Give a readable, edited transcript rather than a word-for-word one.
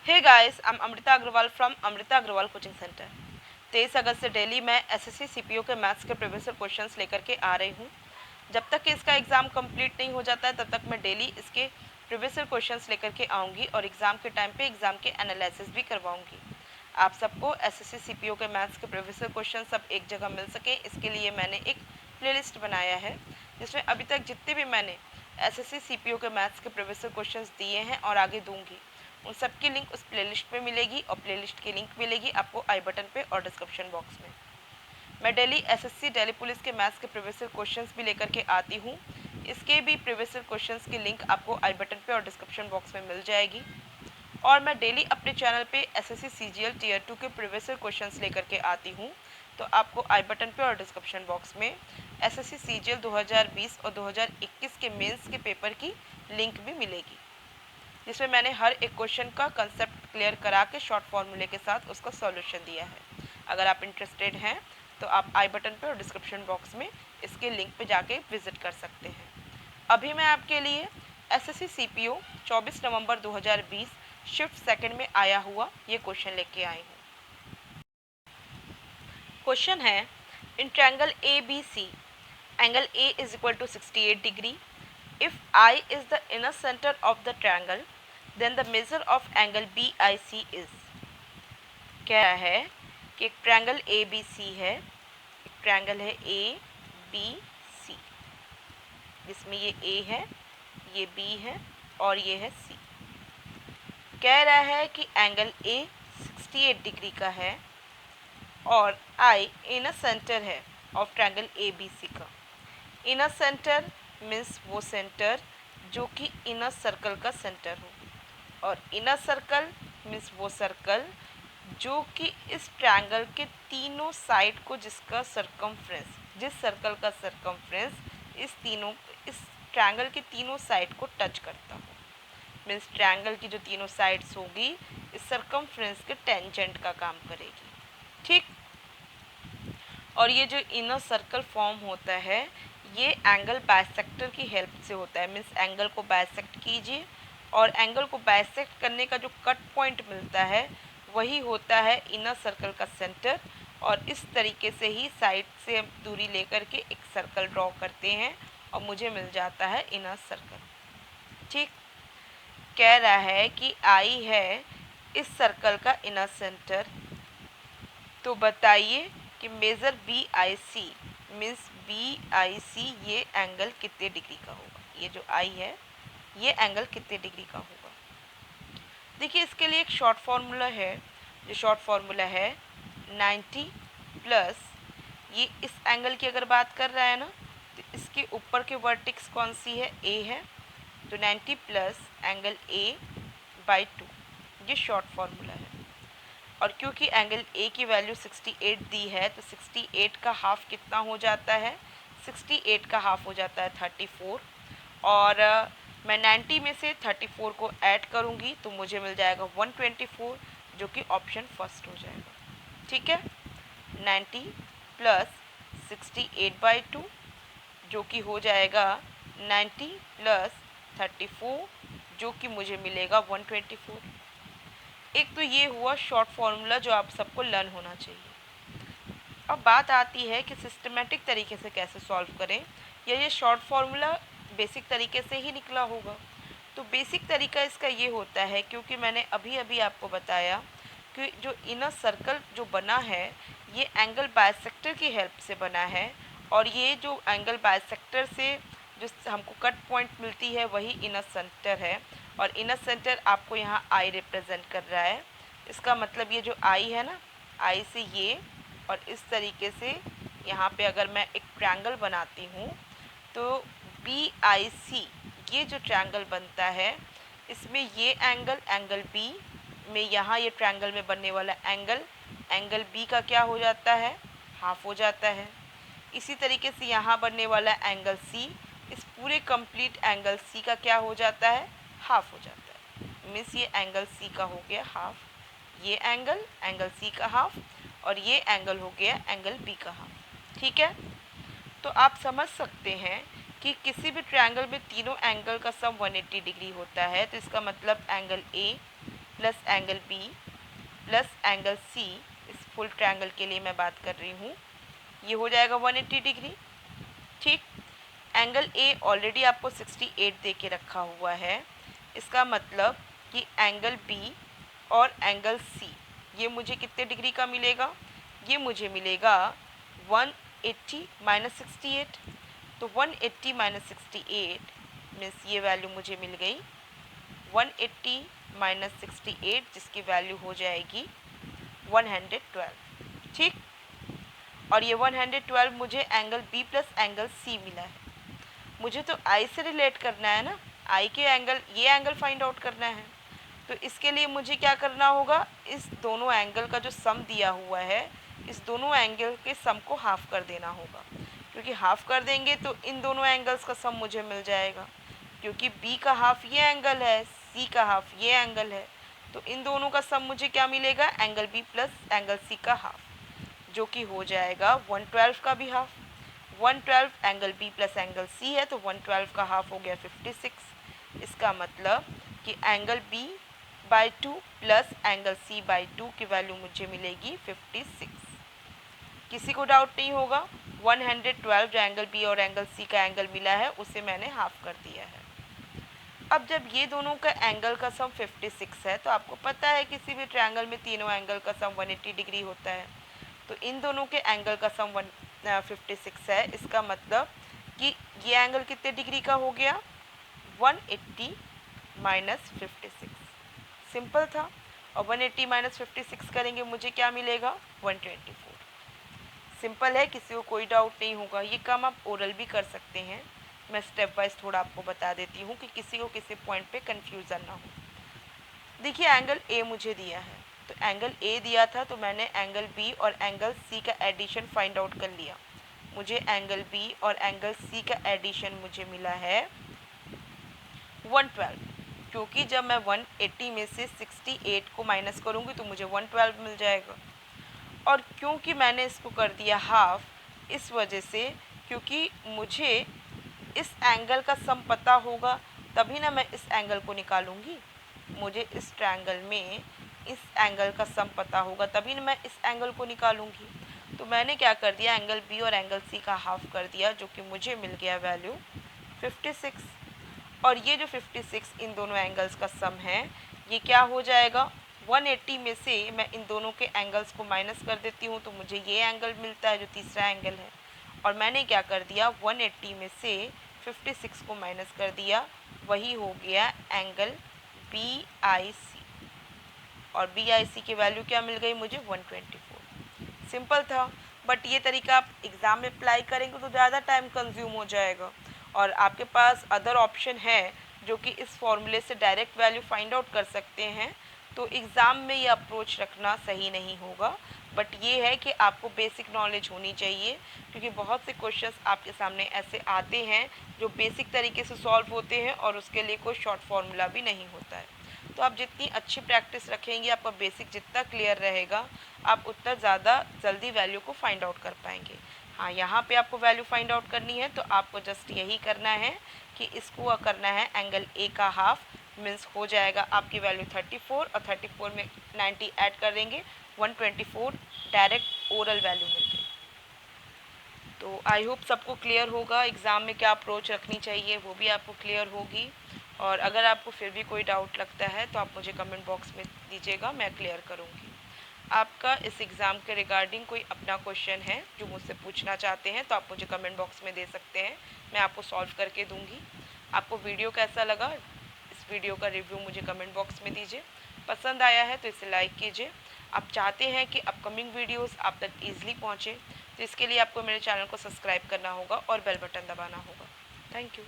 Hey guys, I am Amrita Agarwal from Amrita Agarwal coaching centre. 23 अगस्त से daily मैं एसएससी सीपीओ के मैथ्स के प्रीवियस क्वेश्चंस लेकर के आ रही हूँ। जब तक कि इसका एग्ज़ाम कंप्लीट नहीं हो जाता है तब तक मैं डेली इसके प्रीवियस क्वेश्चंस लेकर के आऊँगी और एग्ज़ाम के टाइम पे एग्ज़ाम के एनालिसिस भी करवाऊँगी। आप सबको एसएससी सीपीओ के मैथ्स के प्रीवियस क्वेश्चन सब एक जगह मिल सके, इसके लिए मैंने एक प्लेलिस्ट बनाया है जिसमें अभी तक जितने भी मैंने एसएससी सीपीओ के मैथ्स के प्रीवियस क्वेश्चंस दिए हैं और आगे दूंगी, उन सब की लिंक उस प्लेलिस्ट पे मिलेगी और प्लेलिस्ट की लिंक मिलेगी आपको आई बटन पे और डिस्क्रिप्शन बॉक्स में। मैं डेली एसएससी दिल्ली पुलिस के मैथ्स के प्रीवियस क्वेश्चंस भी लेकर के आती हूँ। इसके भी प्रीवियस क्वेश्चंस की लिंक आपको आई बटन पे और डिस्क्रिप्शन बॉक्स में मिल जाएगी। और मैं डेली अपने चैनल पे एसएससी सीजीएल टीयर 2 के प्रीवियस क्वेश्चंस लेकर के आती हूँ, तो आपको आई बटन पे और डिस्क्रिप्शन बॉक्स में एसएससी सीजीएल 2020 और 2021 के मेंस के पेपर की लिंक भी मिलेगी, जिसमें मैंने हर एक क्वेश्चन का कंसेप्ट क्लियर करा के शॉर्ट फॉर्मूले के साथ उसका सॉल्यूशन दिया है। अगर आप इंटरेस्टेड हैं तो आप आई बटन पे और डिस्क्रिप्शन बॉक्स में इसके लिंक पे जाके विजिट कर सकते हैं। अभी मैं आपके लिए एसएससी सीपीओ 24 नवंबर 2020 शिफ्ट सेकंड में आया हुआ ये क्वेश्चन लेके आई हूँ। क्वेश्चन है, in triangle A B C angle A is equal to 68 degree. If I is the inner center of the triangle, then the measure of angle BIC is। क्या है कि एक ट्रायंगल ए बी सी है, एक triangle है ए B सी, जिसमें ये ए है, ये बी है और ये है सी। कह रहा है कि एंगल ए 68 डिग्री का है और आई इनर सेंटर है of triangle A B C का। इनर सेंटर मीन्स वो सेंटर जो कि इनर सर्कल का सेंटर हो, और इनर सर्कल मीन्स वो सर्कल जो कि इस ट्रायंगल के तीनों साइड को जिसका सरकमफ्रेंस, जिस सर्कल का सरकमफ्रेंस इस ट्रायंगल के तीनों साइड को टच करता हो। मीन्स ट्रायंगल की जो तीनों साइड्स होगी इस सरकमफ्रेंस के टेंजेंट का काम करेगी, ठीक। और ये जो इनर सर्कल फॉर्म होता है ये एंगल बाइसेक्टर की हेल्प से होता है। मीन्स एंगल को बाइसेक्ट कीजिए और एंगल को बाइसेक्ट करने का जो कट पॉइंट मिलता है वही होता है इनर सर्कल का सेंटर। और इस तरीके से ही साइड से दूरी लेकर के एक सर्कल ड्रॉ करते हैं और मुझे मिल जाता है इनर सर्कल, ठीक। कह रहा है कि आई है इस सर्कल का इनर सेंटर, तो बताइए कि measure B I C means B I C ये एंगल कितने डिग्री का होगा। ये जो आई है ये एंगल कितने डिग्री का होगा। देखिए इसके लिए एक शॉर्ट फार्मूला है, जो शॉर्ट फार्मूला है 90 प्लस ये इस एंगल की अगर बात कर रहा है ना तो इसके ऊपर के वर्टिक्स कौन सी है, ए है, तो 90 प्लस एंगल ए बाई 2, ये शॉर्ट फार्मूला है। और क्योंकि एंगल ए की वैल्यू 68 दी है तो 68 का हाफ कितना हो जाता है, 68 का हाफ हो जाता है 34। और मैं 90 में से 34 को ऐड करूँगी तो मुझे मिल जाएगा 124, जो कि ऑप्शन फर्स्ट हो जाएगा, ठीक है। 90 प्लस 68/2 जो कि हो जाएगा 90 प्लस 34, जो कि मुझे मिलेगा 124। एक तो ये हुआ शॉर्ट फार्मूला जो आप सबको लर्न होना चाहिए। अब बात आती है कि सिस्टमेटिक तरीके से कैसे सॉल्व करें, या ये शॉर्ट फार्मूला बेसिक तरीके से ही निकला होगा। तो बेसिक तरीका इसका ये होता है, क्योंकि मैंने अभी अभी आपको बताया कि जो इनर सर्कल जो बना है ये एंगल बाइसेक्टर की हेल्प से बना है, और ये जो एंगल बाइसेक्टर से जो हमको कट पॉइंट मिलती है वही इनर सेंटर है। और इनर सेंटर आपको यहाँ आई रिप्रेजेंट कर रहा है। इसका मतलब ये जो आई है ना, आई से ये और इस तरीके से यहाँ पे अगर मैं एक ट्रायंगल बनाती हूँ तो बी आई सी ये जो ट्रायंगल बनता है इसमें ये एंगल, एंगल बी में यहाँ ये ट्रायंगल में बनने वाला एंगल बी का क्या हो जाता है, हाफ हो जाता है। इसी तरीके से यहाँ बनने वाला एंगल सी, इस पूरे कंप्लीट एंगल सी का क्या हो जाता है, हाफ हो जाता है। मीन्स ये एंगल सी का हो गया हाफ, ये एंगल सी का हाफ, और ये एंगल हो गया एंगल बी का हाफ, ठीक है। तो आप समझ सकते हैं कि किसी भी ट्रायंगल में तीनों एंगल का सम 180 डिग्री होता है, तो इसका मतलब angle A plus angle B plus angle C, इस फुल ट्रायंगल के लिए मैं बात कर रही हूँ, ये हो जाएगा 180 डिग्री। ठीक, एंगल ए ऑलरेडी आपको 68 दे के रखा हुआ है, इसका मतलब कि एंगल बी और एंगल सी ये मुझे कितने डिग्री का मिलेगा, ये मुझे मिलेगा 180 माइनस 68। तो 180 माइनस 68 मीन्स ये वैल्यू मुझे मिल गई 180 माइनस 68, जिसकी वैल्यू हो जाएगी 112। ठीक, और ये 112 मुझे angle B plus angle C मिला है। मुझे तो आई से रिलेट करना है ना, आई के एंगल, ये एंगल फाइंड आउट करना है। तो इसके लिए मुझे क्या करना होगा, इस दोनों एंगल का जो सम दिया हुआ है, इस दोनों एंगल के सम को हाफ कर देना होगा, क्योंकि हाफ कर देंगे तो इन दोनों एंगल्स का सम मुझे मिल जाएगा, क्योंकि बी का हाफ ये एंगल है, सी का हाफ ये एंगल है, तो इन दोनों का सम मुझे क्या मिलेगा, angle B plus angle C का हाफ, जो कि हो जाएगा 112 का भी half. 112 angle B plus angle C है, तो 112 का हाफ हो गया 56। इसका मतलब कि angle B by 2 plus angle C by 2 की वैल्यू मुझे मिलेगी 56। किसी को डाउट नहीं होगा, 112 जो एंगल बी और एंगल सी का एंगल मिला है उसे मैंने हाफ कर दिया है। अब जब ये दोनों का एंगल का सम 56 है, तो आपको पता है किसी भी ट्रायंगल में तीनों एंगल का सम 180 डिग्री होता है, तो इन दोनों के एंगल का सम 56 है। इसका मतलब कि ये एंगल कितने डिग्री का हो गया, 180 माइनस 56। सिंपल था, और 180 माइनस 56 करेंगे मुझे क्या मिलेगा, 124। सिंपल है, किसी को कोई डाउट नहीं होगा। ये काम आप ओरल भी कर सकते हैं, मैं स्टेप वाइज थोड़ा आपको बता देती हूँ कि किसी को किसी पॉइंट पे कंफ्यूजन ना हो। देखिए एंगल ए मुझे दिया है, तो एंगल ए दिया था, तो मैंने एंगल बी और एंगल सी का एडिशन फाइंड आउट कर लिया। मुझे एंगल बी और एंगल सी का एडिशन मुझे मिला है 112, क्योंकि जब मैं 180 में से 68 को माइनस करूँगी तो मुझे 112 मिल जाएगा। और क्योंकि मैंने इसको कर दिया हाफ, इस वजह से, क्योंकि मुझे इस एंगल का सम पता होगा तभी ना मैं इस एंगल को निकालूंगी। मुझे इस ट्रायंगल में इस एंगल का सम पता होगा तभी ना मैं इस एंगल को निकालूंगी। तो मैंने क्या कर दिया, एंगल बी और एंगल सी का हाफ कर दिया, जो कि मुझे मिल गया वैल्यू 56। और ये जो 56 इन दोनों एंगल्स का सम है, ये क्या हो जाएगा, 180 में से मैं इन दोनों के एंगल्स को माइनस कर देती हूँ, तो मुझे ये एंगल मिलता है जो तीसरा एंगल है। और मैंने क्या कर दिया, 180 में से 56 को माइनस कर दिया, वही हो गया एंगल बी आई सी, और बी आई सी की वैल्यू क्या मिल गई मुझे, 124। सिंपल था, बट ये तरीका आप एग्ज़ाम में अप्लाई करेंगे तो ज़्यादा टाइम कंज्यूम हो जाएगा, और आपके पास अदर ऑप्शन है जो कि इस फॉर्मूले से डायरेक्ट वैल्यू फाइंड आउट कर सकते हैं। तो एग्ज़ाम में ये अप्रोच रखना सही नहीं होगा, बट ये है कि आपको बेसिक नॉलेज होनी चाहिए, क्योंकि बहुत से क्वेश्चंस आपके सामने ऐसे आते हैं जो बेसिक तरीके से सॉल्व होते हैं और उसके लिए कोई शॉर्ट फार्मूला भी नहीं होता है। तो आप जितनी अच्छी प्रैक्टिस रखेंगे, आपका बेसिक जितना क्लियर रहेगा, आप उतना ज़्यादा जल्दी वैल्यू को फाइंड आउट कर पाएंगे। हाँ, यहाँ पे आपको वैल्यू फाइंड आउट करनी है तो आपको जस्ट यही करना है कि इसको करना है एंगल ए का हाफ, मीन्स हो जाएगा आपकी वैल्यू 34, और 34 में 90 ऐड कर देंगे, 124 डायरेक्ट ओरल वैल्यू मिल गई। तो आई होप सबको क्लियर होगा, एग्ज़ाम में क्या अप्रोच रखनी चाहिए वो भी आपको क्लियर होगी। और अगर आपको फिर भी कोई डाउट लगता है तो आप मुझे कमेंट बॉक्स में दीजिएगा, मैं क्लियर करूँगी। आपका इस एग्ज़ाम के रिगार्डिंग कोई अपना क्वेश्चन है जो मुझसे पूछना चाहते हैं तो आप मुझे कमेंट बॉक्स में दे सकते हैं, मैं आपको सॉल्व करके दूँगी। आपको वीडियो कैसा लगा, इस वीडियो का रिव्यू मुझे कमेंट बॉक्स में दीजिए। पसंद आया है तो इसे लाइक कीजिए। आप चाहते हैं कि अपकमिंग वीडियोस आप तक ईजिली पहुँचे, तो इसके लिए आपको मेरे चैनल को सब्सक्राइब करना होगा और बेल बटन दबाना होगा। Thank you.